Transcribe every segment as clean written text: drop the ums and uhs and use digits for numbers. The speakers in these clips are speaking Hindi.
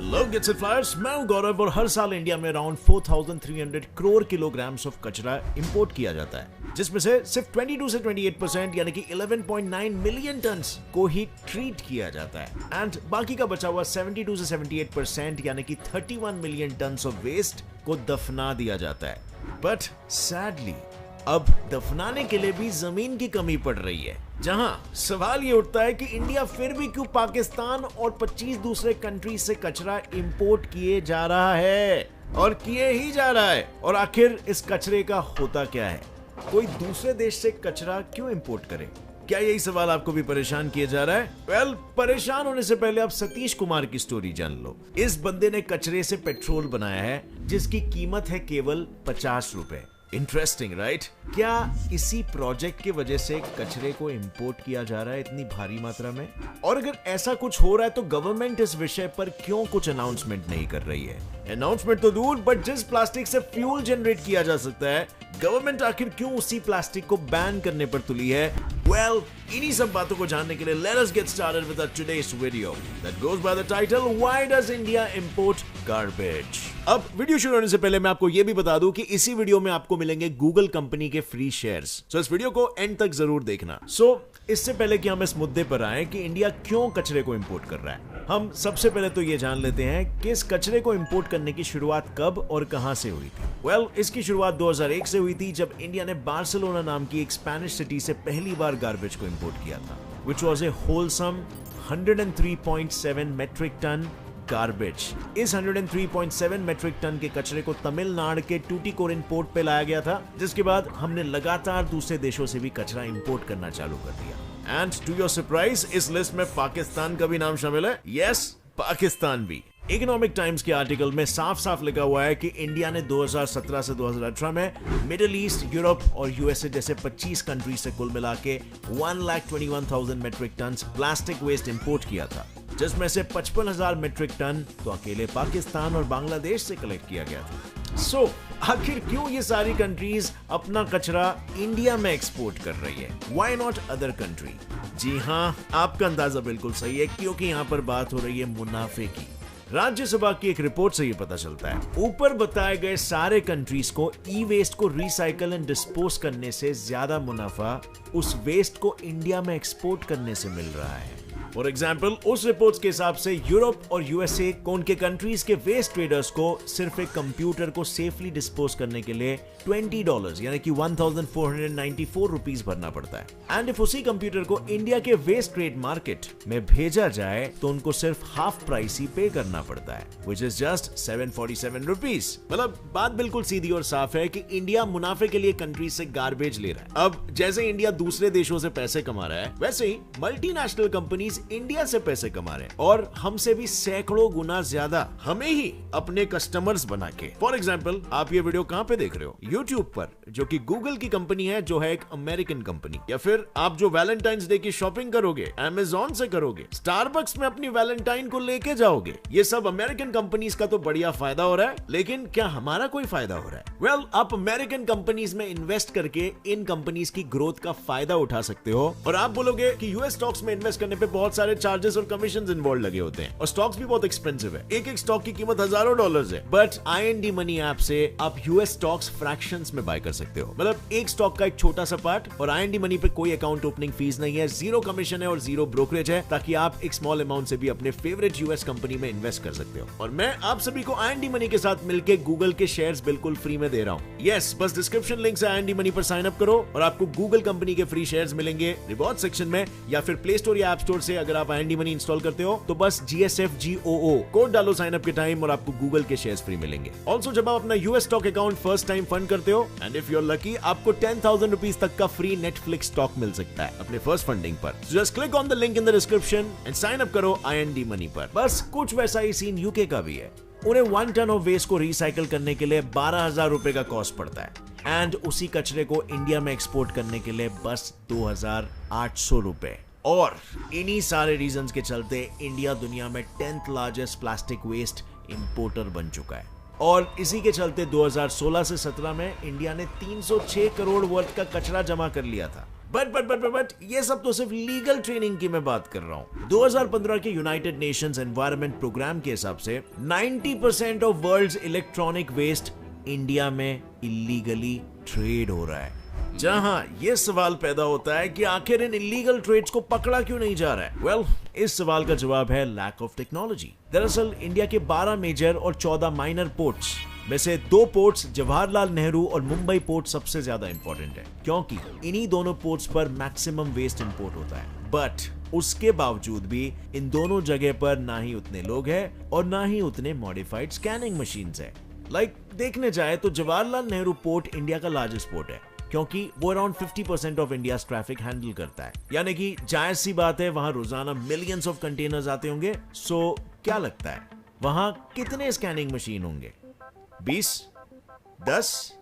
लोग इट्स फ्लायर्स, मैं हूं गौरव और हर साल इंडिया में अराउंड 4,300 करोड़ किलोग्राम्स ऑफ कचरा इंपोर्ट किया जाता है, जिसमें से सिर्फ 22 से 28% यानी कि 11.9 मिलियन टन्स को ही ट्रीट किया जाता है एंड बाकी का बचा हुआ 72 से 78% यानी कि 31 मिलियन टन्स ऑफ वेस्ट को दफना दिया जाता है। बट सैडली अब दफनाने के लिए भी जमीन की कमी पड़ रही है, जहां सवाल ये उठता है कि इंडिया फिर भी क्यों पाकिस्तान और 25 दूसरे कंट्री से कचरा इंपोर्ट किए जा रहा है और किए ही जा रहा है, और आखिर इस कचरे का होता क्या है? कोई दूसरे देश से कचरा क्यों इंपोर्ट करे? क्या यही सवाल आपको भी परेशान किया जा रहा है? वेल, परेशान होने से पहले आप सतीश कुमार की स्टोरी जान लो। इस बंदे ने कचरे से पेट्रोल बनाया है जिसकी कीमत है केवल 50 रुपए। Interesting right? क्या इसी प्रोजेक्ट की वजह से कचरे को इंपोर्ट किया जा रहा है इतनी भारी मात्रा में? और अगर ऐसा कुछ हो रहा है तो गवर्नमेंट इस विषय पर क्यों कुछ अनाउंसमेंट नहीं कर रही है? अनाउंसमेंट तो दूर, बट जिस प्लास्टिक से फ्यूल जनरेट किया जा सकता है, गवर्नमेंट आखिर क्यों उसी प्लास्टिक को बैन करने पर तुली है? वेल, इन्हीं सब बातों को जानने के लिए let us get started with today's video that goes by the title why does India import garbage. अब वीडियो शुरू होने से पहले मैं आपको यह भी बता दूं कि इसी वीडियो में आपको मिलेंगे गूगल कंपनी के फ्री शेयर्स, सो इस वीडियो को एंड तक जरूर देखना। इससे पहले कि हम इस मुद्दे पर आए कि इंडिया क्यों कचरे को इंपोर्ट कर रहा है, हम सबसे पहले तो ये जान लेते हैं कि इस कचरे को इंपोर्ट करने की शुरुआत कब और कहां से हुई थी। वेल, इसकी शुरुआत 2001 से हुई थी, जब इंडिया ने बार्सिलोना नाम की एक स्पेनिश सिटी से पहली बार गार्बेज को इंपोर्ट किया था, which was a wholesome 103.7 metric ton garbage. इस 103.7 मेट्रिक टन के कचरे को तमिलनाडु के टूटिकोरिन पोर्ट पे लाया गया था, जिसके बाद हमने लगातार दूसरे देशों से भी कचरा इंपोर्ट करना चालू कर दिया। एंड टू योर सरप्राइज, इस लिस्ट में पाकिस्तान का भी नाम शामिल है। यस, पाकिस्तान भी। इकोनॉमिक टाइम्स के आर्टिकल में साफ साफ लिखा हुआ है कि इंडिया ने 2017 से 2018 में मिडिल ईस्ट, यूरोप और यूएसए जैसे 25 कंट्री से कुल मिला के 1,21,000 metric ton plastic waste import किया था, जिसमें से 55,000 मेट्रिक टन तो अकेले पाकिस्तान और बांग्लादेश से कलेक्ट किया गया था। सो आखिर क्यों ये सारी कंट्रीज अपना कचरा इंडिया में एक्सपोर्ट कर रही है? Why not other country? जी हाँ, आपका अंदाजा बिल्कुल सही है, क्योंकि यहाँ पर बात हो रही है मुनाफे की। राज्यसभा की एक रिपोर्ट से ये पता चलता है, ऊपर बताए गए सारे कंट्रीज को ई वेस्ट को रिसाइकल एंड डिस्पोज करने से ज्यादा मुनाफा उस वेस्ट को इंडिया में एक्सपोर्ट करने से मिल रहा है। फॉर एग्जाम्पल, उस रिपोर्ट के हिसाब से यूरोप और यूएसए को उनके कंट्रीज के वेस्ट ट्रेडर्स को सिर्फ एक कंप्यूटर को सेफली डिस्पोज करने के लिए $20 यानी कि 1,494 रुपीज भरना पड़ता है। एंड इफ उसी कंप्यूटर को इंडिया के वेस्ट ट्रेड मार्केट में भेजा जाए तो उनको सिर्फ हाफ प्राइस ही पे करना पड़ता है, विच इज जस्ट 747 रुपीज। मतलब बात बिल्कुल सीधी और साफ है कि इंडिया मुनाफे के लिए कंट्रीज से गार्बेज ले रहा है। अब जैसे इंडिया दूसरे देशों से पैसे कमा रहा है, वैसे ही मल्टीनेशनल कंपनीज इंडिया से पैसे कमा रहे हैं, और हमसे भी सैकड़ों गुना ज्यादा हमें ही अपने कस्टमर्स बना के। फॉर एग्जाम्पल, आप ये वीडियो कहां पे देख रहे हो? यूट्यूब पर, जो कि गूगल की कंपनी है, जो है एक अमेरिकन कंपनी। या फिर आप जो वैलेंटाइंस डे की शॉपिंग करोगे अमेजॉन से करोगे, स्टारबक्स में अपनी वैलेंटाइन को लेके जाओगे, ये सब अमेरिकन कंपनीज का तो बढ़िया फायदा हो रहा है, लेकिन क्या हमारा कोई फायदा हो रहा है? वेल, आप अमेरिकन कंपनीज में इन्वेस्ट करके इन कंपनीज की ग्रोथ का फायदा उठा सकते हो, और आप बोलोगे कि यूएस स्टॉक्स में इन्वेस्ट करने पे बहुत सारे चार्जेस और कमीशंस इन्वॉल्व लगे होते हैं, और स्टॉक्स भी बहुत एक्सपेंसिव है। एक एक स्टॉक की कीमत हजारों डॉलर्स है। बट IND मनी ऐप से आप यूएस स्टॉक्स फ्रैक्शंस में बाय कर सकते हो, मतलब एक स्टॉक का एक छोटा सा पार्ट, और IND मनी पे कोई अकाउंट ओपनिंग फीस नहीं है, जीरो कमीशन है और जीरो ब्रोकरेज है, ताकि आप एक स्मॉल अमाउंट से भी अपने फेवरेट यूएस कंपनी में इन्वेस्ट कर सकते हो। और मैं आप सभी को IND मनी के साथ मिलकर गूगल के शेयर्स बिल्कुल फ्री में दे रहा हूँ। यस, बस डिस्क्रिप्शन लिंक से IND मनी पर साइन अप करो और आपको गूगल कंपनी के फ्री शेयर्स मिलेंगे रिवॉर्ड सेक्शन में, या फिर प्ले स्टोर या ऐप स्टोर से अगर आप IND मनी इंस्टॉल करते हो तो बस GSFGOO कोड डालो साइन अप के टाइम और आपको गूगल के शेयर्स फ्री मिलेंगे। ऑल्सो जब आप अपना US stock account first time fund करते हो, and if you are lucky, आपको 10,000 रुपीज तक का फ्री नेटफ्लिक्स स्टॉक मिल सकता है अपने फर्स्ट फंडिंग पर। Just click on the link in the description and sign up करो IND मनी पर। बस कुछ वैसा ही सीन यूके का भी है। उन्हें 1 टन ऑफ वेस्ट को रिसाइकल करने के लिए 12,000 रुपए का कॉस्ट पड़ता है, एंड उसी कचरे को इंडिया में एक्सपोर्ट करने के लिए बस 2,800 रुपए। और इन्हीं सारे रीजंस के चलते इंडिया दुनिया में 10th largest plastic waste importer बन चुका है। और इसी के चलते 2016 से 17 में इंडिया ने 306 करोड़ वर्थ का कचरा जमा कर लिया था। बट ये सब तो सिर्फ लीगल ट्रेनिंग की मैं बात कर रहा हूं। 2015 के यूनाइटेड नेशंस एनवायरनमेंट प्रोग्राम के हिसाब से 90% of world's electronic waste India में इलीगली ट्रेड हो रहा है। जहां यह सवाल पैदा होता है कि आखिर इन इलीगल ट्रेड्स को पकड़ा क्यों नहीं जा रहा है? वेल, इस सवाल का जवाब है लैक ऑफ टेक्नोलॉजी। दरअसल इंडिया के 12 मेजर और 14 माइनर पोर्ट्स में से 2 पोर्ट्स जवाहरलाल नेहरू और मुंबई पोर्ट सबसे ज्यादा इंपॉर्टेंट है, क्योंकि इन्हीं दोनों पोर्ट्स पर मैक्सिमम वेस्ट इंपोर्ट होता है। बट उसके बावजूद भी इन दोनों जगह पर ना ही उतने लोग हैं और ना ही उतने मॉडिफाइड स्कैनिंग मशीन्स हैं। देखने जाए तो जवाहरलाल नेहरू पोर्ट इंडिया का लार्जेस्ट पोर्ट है, क्योंकि वो around 50% of India traffic handle करता है। यानी कि जायज सी बात है, वहां रोजाना मिलियंस ऑफ कंटेनर्स आते होंगे। सो क्या लगता है वहां कितने स्कैनिंग मशीन होंगे? 20, 10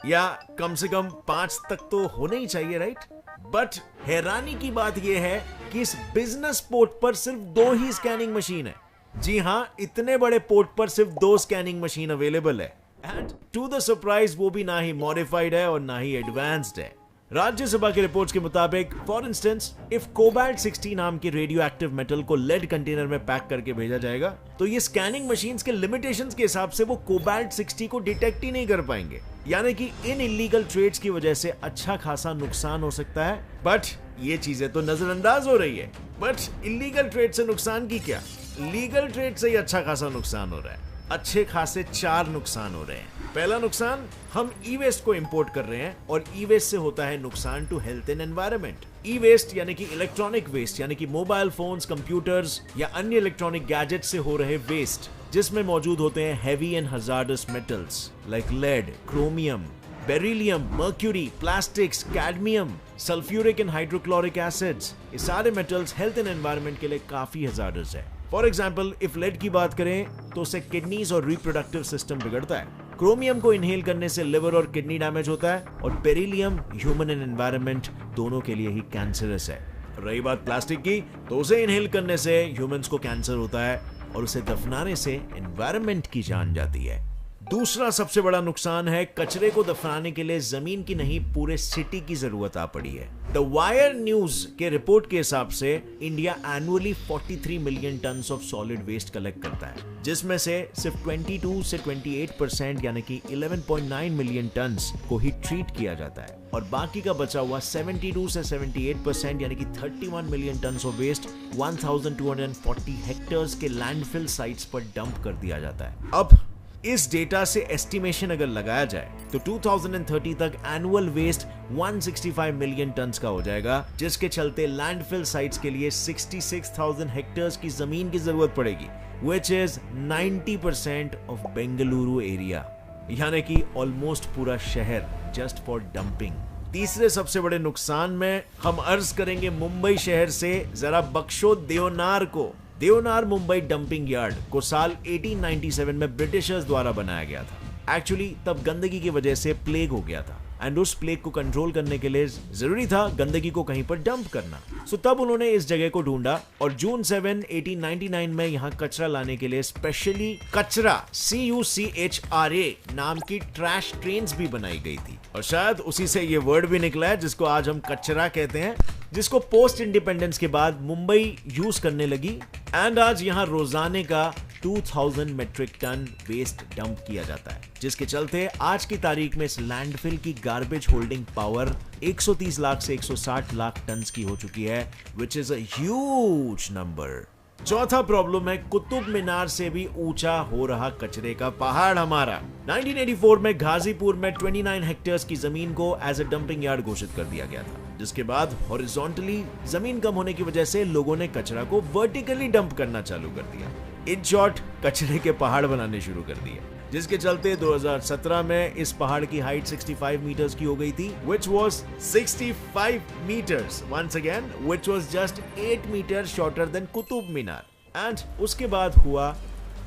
या कम से कम 5 तक तो होने ही चाहिए, राइट? बट हैरानी की बात यह है कि इस बिजनेस पोर्ट पर सिर्फ 2 ही स्कैनिंग मशीन है। जी हां, इतने बड़े पोर्ट पर सिर्फ 2 स्कैनिंग मशीन अवेलेबल है। एंड टू द सरप्राइज वो भी ना ही मॉडिफाइड है और ना ही एडवांस्ड है। राज्यसभा के रिपोर्ट्स के मुताबिक फॉर इंस्टेंस इफ कोबाल्ट 60 नाम के रेडियो एक्टिव मेटल को लेड कंटेनर में पैक करके भेजा जाएगा तो ये स्कैनिंग मशीन्स के लिमिटेशंस के हिसाब से वो कोबाल्ट 60 को डिटेक्ट ही नहीं कर पाएंगे। यानी कि इन इलीगल ट्रेड्स की वजह से अच्छा खासा नुकसान हो सकता है। बट ये चीजें तो नजरअंदाज हो रही है। बट इलीगल ट्रेड से नुकसान की क्या, लीगल ट्रेड से ही अच्छा खासा नुकसान हो रहा है। अच्छे खासे 4 नुकसान हो रहे हैं। पहला नुकसान, हम ई वेस्ट को इंपोर्ट कर रहे हैं और ई वेस्ट से होता है नुकसान to health and environment. E waste यानी कि इलेक्ट्रॉनिक वेस्ट, यानी कि मोबाइल फोन्स, कंप्यूटर्स या अन्य इलेक्ट्रॉनिक गैजेट से हो रहे वेस्ट, जिसमें मौजूद होते हैं heavy and hazardous metals like lead, chromium, beryllium, mercury, plastics, cadmium, sulphuric and hydrochloric acids. ये सारे मेटल्स हेल्थ एंड एनवायरनमेंट के लिए काफी हजार्डस है। फॉर एग्जाम्पल, इफ लेड की बात करें तो उससे किडनीज और रिप्रोडक्टिव सिस्टम बिगड़ता है। क्रोमियम को इनहेल करने से लिवर और किडनी डैमेज होता है और बेरिलियम ह्यूमन एंड एनवायरनमेंट दोनों के लिए ही कैंसरस है। रही बात प्लास्टिक की, तो उसे इनहेल करने से ह्यूमंस को कैंसर होता है और उसे दफनाने से एनवायरनमेंट की जान जाती है। दूसरा सबसे बड़ा नुकसान है, कचरे को दफनाने के लिए जमीन की नहीं पूरे सिटी की जरूरत आ पड़ी है। द वायर न्यूज के रिपोर्ट के हिसाब से India annually 43 million ton of solid waste collect करता है, जिसमें से सिर्फ 22 से 28% यानी कि 11.9 मिलियन टन को ही ट्रीट किया जाता है और बाकी का बचा हुआ 72 से 78% यानी कि 31 million ton of waste 1240 hectares के लैंडफिल साइट्स पर डंप कर दिया जाता है। अब इस डेटा से एस्टिमेशन अगर लगाया जाए तो 2030 तक एनुअल वेस्ट 165 मिलियन टन का हो जाएगा, जिसके चलते लैंडफिल साइट्स के लिए 66,000 हेक्टेयर्स की जमीन की जरूरत पड़ेगी, which is 90% of Bengaluru area, यानी कि ऑलमोस्ट पूरा शहर जस्ट फॉर डंपिंग। तीसरे सबसे बड़े नुकसान में हम अर्ज करेंगे मुंबई शहर से, जरा बख्शो देवनार को। देवनार मुंबई डंपिंग यार्ड को साल 1897 में ब्रिटिशर्स द्वारा बनाया गया था। एक्चुअली तब गंदगी की वजह से प्लेग हो गया था एंड उस प्लेग को कंट्रोल करने के लिए जरूरी था गंदगी को कहीं पर डंप करना। सो तब उन्होंने इस जगह को ढूंढा और जून 7, 1899 में यहाँ कचरा लाने के लिए स्पेशली कचरा CUCHRA नाम की ट्रैश ट्रेन्स भी बनाई गई थी और शायद उसी से ये वर्ड भी निकला है जिसको आज हम कचरा कहते हैं, जिसको पोस्ट इंडिपेंडेंस के बाद मुंबई यूज करने लगी। एंड आज यहाँ रोजाने का 2000 मेट्रिक टन वेस्ट डंप किया जाता है, जिसके चलते आज की तारीख में इस लैंडफिल की गार्बेज होल्डिंग पावर 130 लाख से 160 लाख टन की हो चुकी है, which is a huge number. चौथा प्रॉब्लम है कुतुब मीनार से भी ऊंचा हो रहा कचरे का पहाड़ हमारा। 1984 में गाजीपुर में 29 हेक्टेयर्स की जमीन को एज अ डंपिंग यार्ड घोषित कर दिया गया था, जिसके बाद हॉरिजॉन्टली जमीन कम होने की वजह से लोगों ने कचरा को वर्टिकली डंप करना चालू कर दिया। इन शॉर्ट, कचरे के पहाड़ बनाने शुरू कर दिए, जिसके चलते 2017 में इस पहाड़ की हाइट 65 मीटर्स की हो गई थी, which was 65 meters once again, which was just 8 meters shorter than Qutub Minar. And उसके बाद हुआ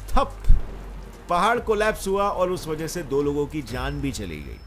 थप, पहाड़ कोलैप्स हुआ और उस वजह से 2 लोगों की जान भी चली गई।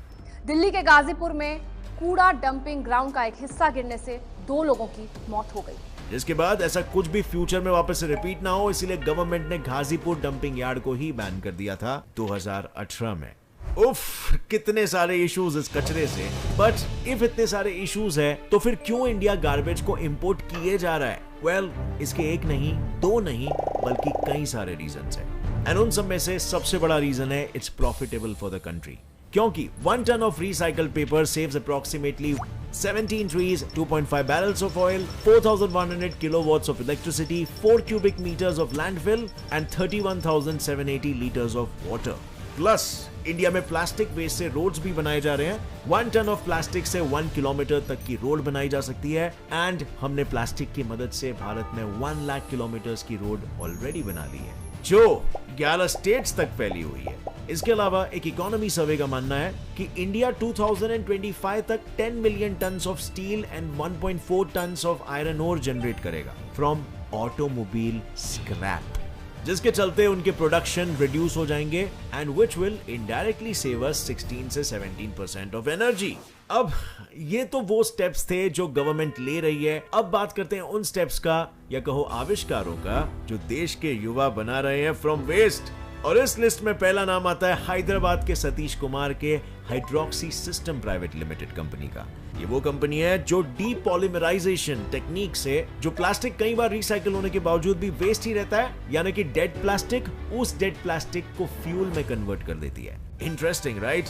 दिल्ली के गाजीपुर में कूड़ा डंपिंग ग्राउंड का एक हिस्सा गिरने से 2 लोगों की मौत हो गई, जिसके बाद ऐसा कुछ भी फ्यूचर में वापस से रिपीट ना हो, इसीलिए गवर्नमेंट ने गाजीपुर डंपिंग यार्ड को ही बैन कर दिया था 2018 में। उफ, कितने सारे इश्यूज इस कचरे से। बट इफ इतने सारे इश्यूज है तो फिर क्यों इंडिया गार्बेज को इंपोर्ट किए जा रहा है? वेल, इसके एक नहीं, दो नहीं, बल्कि कई सारे रीजंस हैं। एंड उन सब में से सबसे बड़ा रीजन है it's profitable for the country. क्योंकि 1 ton of recycled paper saves approximately 17 trees, 2.5 barrels of oil, 4,100 kilowatts of electricity, 4 cubic meters of landfill and 31,780 liters of water. Plus India में प्लास्टिक वेस्ट से रोड्स भी बनाए जा रहे हैं। 1 ton ऑफ प्लास्टिक से 1 किलोमीटर तक की रोड बनाई जा सकती है। एंड हमने प्लास्टिक की मदद से भारत में 1 लाख किलोमीटर की रोड ऑलरेडी बना ली है, जो 11 स्टेट्स तक फैली हुई है। इसके अलावा एक इकोनॉमी सर्वे का मानना है कि इंडिया 2025 तक 10 million tons of steel and 1.4 tons of iron ore generate करेगा फ्रॉम ऑटोमोबाइल स्क्रैप, जिसके चलते उनके प्रोडक्शन रिड्यूस हो जाएंगे and which will indirectly save us 16 से 17% ऑफ एनर्जी। अब ये तो वो स्टेप्स थे जो गवर्नमेंट ले रही है। अब बात करते हैं उन स्टेप्स का, या कहो आविष्कारों का, जो देश के युवा बना रहे हैं फ्रॉम वेस्ट। और इस लिस्ट में पहला नाम आता है हैदराबाद के सतीश कुमार के hydroxy system private limited company का। ये वो कंपनी है जो डीपॉलीमराइजेशन टेक्निक से जो प्लास्टिक कई बार रिसाइकिल होने के बावजूद भी वेस्ट ही रहता है, यानी कि डेड प्लास्टिक, उस डेड प्लास्टिक को फ्यूल में कन्वर्ट कर देती है। Interesting, right?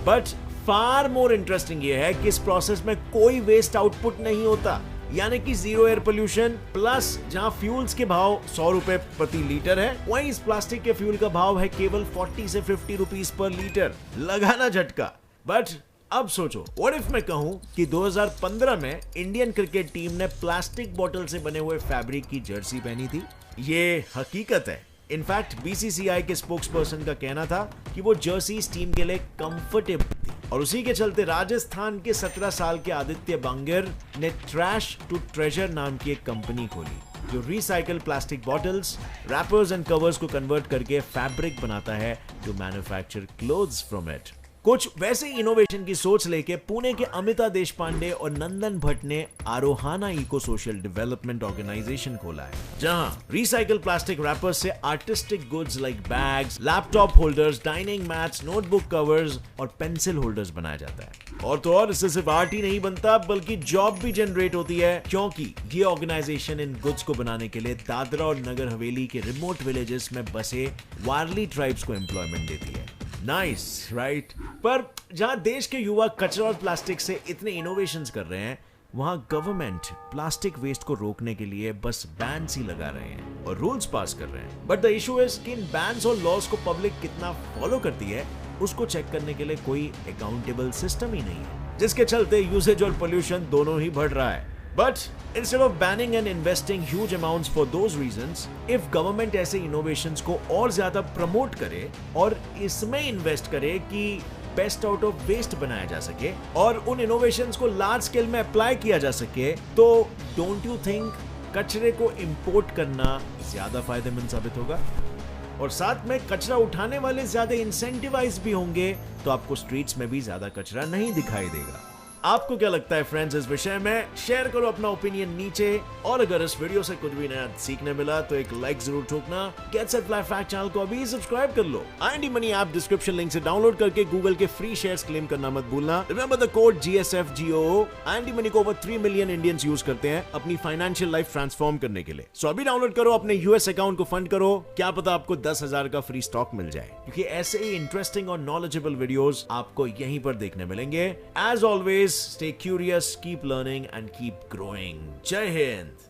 But far more interesting ये है कि इस प्रोसेस में कोई वेस्ट आउटपुट नहीं होता, यानी कि जीरो एयर पोल्यूशन। प्लस जहां फ्यूल्स के भाव 100 रुपए प्रति लीटर है, वहीं इस प्लास्टिक के फ्यूल का भाव है केवल 40 से 50 रुपीस पर लीटर। लगाना झटका। बट अब सोचो, व्हाट इफ मैं कहूं कि 2015 में इंडियन क्रिकेट टीम ने प्लास्टिक बोतल से बने हुए फैब्रिक की जर्सी पहनी थी। ये हकीकत है। इनफैक्ट बीसीसीआई के स्पोक्सपर्सन का कहना था कि वो जर्सी टीम के लिए कंफर्टेबल थी, और उसी के चलते राजस्थान के 17 साल के आदित्य बांगर ने ट्रैश टू ट्रेजर नाम की एक कंपनी खोली, जो recycle plastic bottles, wrappers and covers को कन्वर्ट करके फैब्रिक बनाता है to manufacture clothes from it. कुछ वैसे इनोवेशन की सोच लेके पुणे के अमिता देशपांडे और नंदन भट्ट ने आरोहाना इको सोशल डेवलपमेंट ऑर्गेनाइजेशन खोला है, जहां रिसाइकल प्लास्टिक रैपर्स से artistic goods like bags, laptop holders, dining mats, notebook covers और पेंसिल होल्डर्स बनाया जाता है। और तो और, इससे सिर्फ आर्ट ही नहीं बनता बल्कि जॉब भी जनरेट होती है, क्योंकि ये ऑर्गेनाइजेशन इन गुड्स को बनाने के लिए दादरा और नगर हवेली के रिमोट विलेजेस में बसे वारली ट्राइब्स को एम्प्लॉयमेंट देती है। Nice, right? पर जहां देश के युवा कचरा और प्लास्टिक से इतने इनोवेशंस कर रहे हैं, वहां गवर्नमेंट प्लास्टिक वेस्ट को रोकने के लिए बस बैन्स ही लगा रहे हैं और रूल्स पास कर रहे हैं। बट द इशू इज कि इन बैन्स और लॉज को पब्लिक कितना फॉलो करती है, उसको चेक करने के लिए कोई अकाउंटेबल सिस्टम ही नहीं है, जिसके चलते यूसेज और पोल्यूशन दोनों ही बढ़ रहा है। But instead of banning and investing huge amounts for those reasons, if government ऐसे innovations को और ज्यादा प्रमोट करे और इसमें इन्वेस्ट करे कि बेस्ट आउट ऑफ वेस्ट बनाया जा सके और उन इनोवेशंस को लार्ज स्केल में अप्लाई किया जा सके, तो डोंट यू थिंक कचरे को इंपोर्ट करना ज्यादा फायदेमंद साबित होगा? और साथ में कचरा उठाने वाले ज्यादा इंसेंटिवाइज भी होंगे, तो आपको स्ट्रीट्स में भी ज्यादा कचरा नहीं दिखाई देगा। आपको क्या लगता है फ्रेंड्स इस विषय में? शेयर करो अपना ओपिनियन नीचे, और अगर इस वीडियो से कुछ भी नया सीखने मिला तो एक लाइक जरूर ठोकना। Get set fly fact channel को अभी सब्सक्राइब कर लो। IND money app description link से डाउनलोड करके गूगल के फ्री शेयर्स क्लेम करना मत भूलना। Remember the code GSFGOO। IND money को ओवर 3 मिलियन इंडियंस यूज करते हैं अपनी फाइनेंशियल लाइफ ट्रांसफॉर्म करने के लिए। सो अभी डाउनलोड करो, अपने US अकाउंट को फंड करो, क्या पता आपको 10,000 का फ्री स्टॉक मिल जाए, क्योंकि ऐसे ही इंटरेस्टिंग और नॉलेजेबल वीडियोस आपको यहीं पर देखने मिलेंगे। As always, stay curious, keep learning and keep growing. Jai Hind.